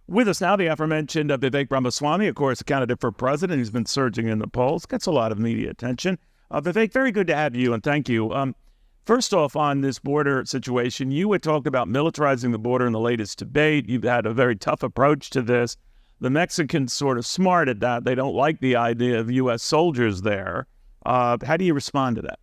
With us now, the aforementioned Vivek Ramaswamy, of course, a candidate for president. He's been surging in the polls, gets a lot of media attention. Vivek, very good to have you, and thank you. First off, on this border situation, you had talked about militarizing the border in the latest debate. You've had a very tough approach to this. The Mexicans sort of smart at that. They don't like the idea of U.S. soldiers there. How do you respond to that?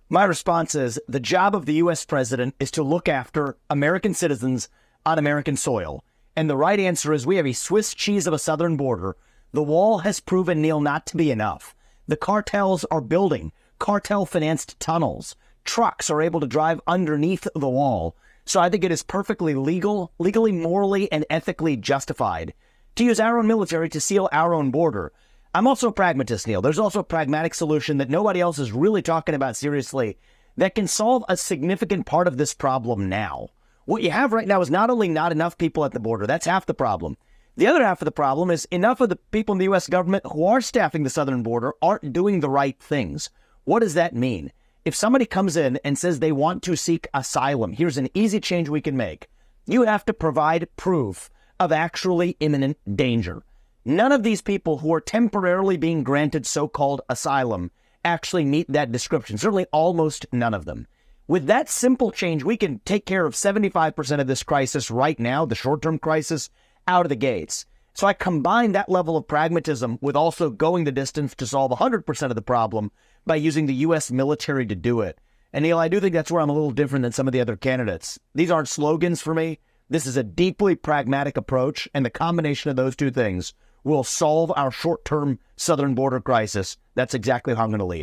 My response is the job of the U.S. president is to look after American citizens on American soil. And the right answer is we have a Swiss cheese of a southern border. The wall has proven, Neil, not to be enough. The cartels are building cartel-financed tunnels. Trucks are able to drive underneath the wall. So I think it is perfectly legally, morally, and ethically justified to use our own military to seal our own border. I'm also a pragmatist, Neil. There's also a pragmatic solution that nobody else is really talking about seriously that can solve a significant part of this problem now. What you have right now is not only not enough people at the border, that's half the problem. The other half of the problem is enough of the people in the U.S. government who are staffing the southern border aren't doing the right things. What does that mean? If somebody comes in and says they want to seek asylum, here's an easy change we can make. You have to provide proof of actually imminent danger. None of these people who are temporarily being granted so-called asylum actually meet that description, certainly almost none of them. With that simple change, we can take care of 75% of this crisis right now, the short-term crisis, out of the gates. So I combine that level of pragmatism with also going the distance to solve 100% of the problem by using the U.S. military to do it. And Neil, I do think that's where I'm a little different than some of the other candidates. These aren't slogans for me. This is a deeply pragmatic approach, and the combination of those two things will solve our short-term southern border crisis. That's exactly how I'm going to lead.